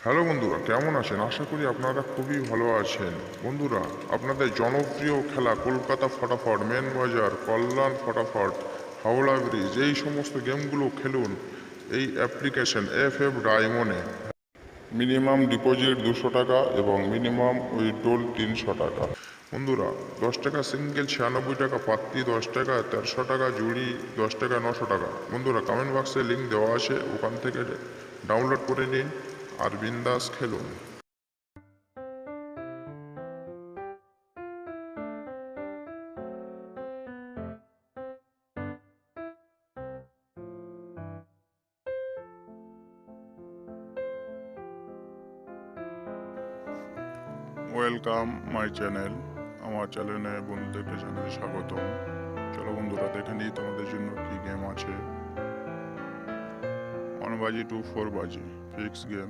Hello বন্ধুরা, কেমন আছেন? আশা করি আপনারা খুবই ভালো আছেন। বন্ধুরা, আপনাদের জনপ্রিয় খেলা কলকাতা ফটাফট, মেন বাজার, কল্যাণ ফটাফট, হাওড়া ব্রিজ, এই সমস্ত গেমগুলো খেলুন এই অ্যাপ্লিকেশন FF ডায়মন্ডে। মিনিমাম ডিপোজিট 200 টাকা এবং মিনিমাম উইথড্রল 300 টাকা। বন্ধুরা, 10 টাকা সিঙ্গেল, 96 টাকা পাত্তি, 10 টাকা 1300 টাকা জুড়ি, 10 টাকা 900 টাকা। বন্ধুরা, কমেন্ট বক্সে লিঙ্ক দেওয়া আছে, ওখান থেকে ডাউনলোড করে নিন আর বিন্দাস খেলুন। Welcome my channel. আমার চ্যানেলে বন্ধুদেরকে জানাই স্বাগতম। চলো বন্ধুরা, দেখে নিই তোমাদের জন্য কি গেম আছে। 1 বাজি টু 4 বাজি fix game,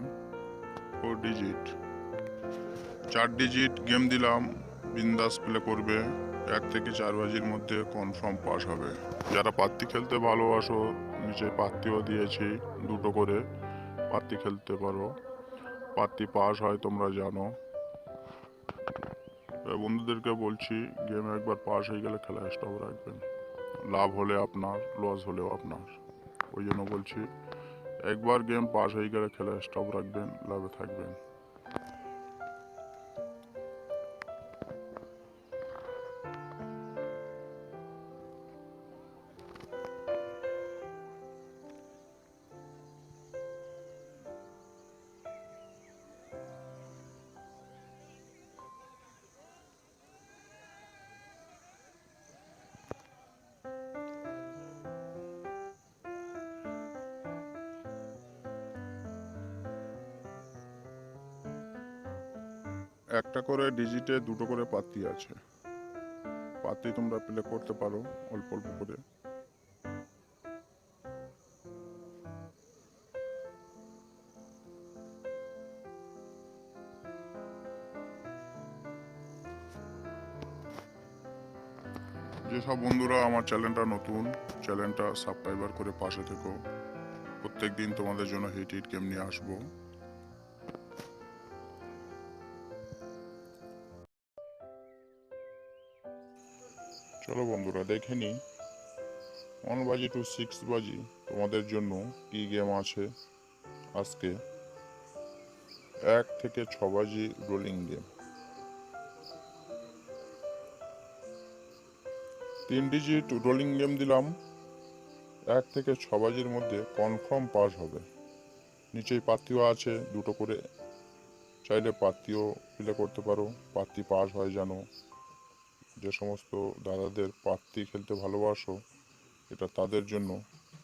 4 digit, 4 digit game দিলাম, বিন্দাস প্লে করবে। 1 থেকে 4 বাজির মধ্যে কনফার্ম পাস হবে। যারা পাত্তি খেলতে ভালোবাসো, নিচে পাত্তিও দিয়েছি, দুটো করে পাত্তি খেলতে পারো। পাত্তি পাস হয় তোমরা জানো। বন্ধুদেরকে বলছি, গেম একবার পাস হয়ে গেলে খেলা স্টপ রাখবেন। লাভ হলে আপনার, লস হলেও আপনার। ওই জন্য বলছি, একবার গেম পাস হয়ে গেলে খেলা স্টপ রাখবেন, লাভে থাকবেন। একটা করে ডিজিটে দুটো করে পাত্তি আছে। পাত্তি তোমরা প্লে করতে পারো অল্প অল্প করে। যেসব বন্ধুরা আমার চ্যানেলটা নতুন, চ্যানেলটা সাবস্ক্রাইবার করে পাশে থেকো। প্রত্যেক দিন তোমাদের জন্য হিট হিট গেম নিয়ে আসবো। চলো বন্ধুরা, দেখে নিই 1 বাজি টু 6 বাজি তোমাদের জন্য কি গেম আছে আজকে। 1 থেকে 6 বাজি rolling game, 3 digit rolling game দিলাম। 1 থেকে 6 বাজির মধ্যে কনফার্ম পাস হবে। নিচেই পাত্তিও আছে দুটো করে, চাইলে পাত্তিও প্লে করতে পারো। পাত্তি পাস হয় জানো। যে সমস্ত দাদাদের পাত্তি খেলতে ভালোবাসো, এটা তাদের জন্য।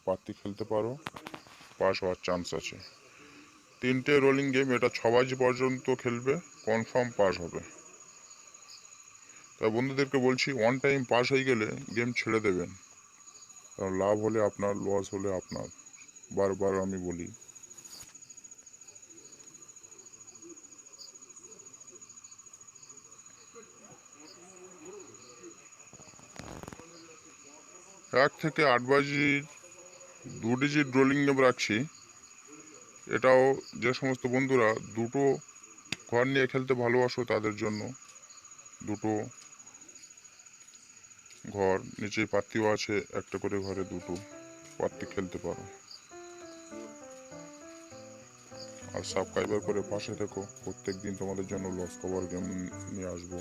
পাত্তি খেলতে পারো, পাস হওয়ার চান্স আছে। 3টে রোলিং গেম, এটা 6 বাজি পর্যন্ত খেলবে, কনফার্ম পাস হবে। তাই বন্ধুদেরকে বলছি, ওয়ান টাইম পাস হয়ে গেলে গেম ছেড়ে দেবেন। কারণ লাভ হলে আপনার, লস হলে আপনার। বারবার আমি বলি। এক থেকে 8 বাজির 2 ডিজিট রোলিং গেম রাখছি। এটাও যে সমস্ত বন্ধুরা দুটো ঘর নিয়ে খেলতে ভালোবাসো তাদের জন্য। দুটো ঘর, নিচে পাত্তিও আছে, একটা করে ঘরে দুটো পাত্তি খেলতে পারো। আর সাবস্ক্রাইবার করে পাশে থেকো, প্রত্যেক দিন তোমাদের জন্য লস কভার গেম নিয়ে আসবো।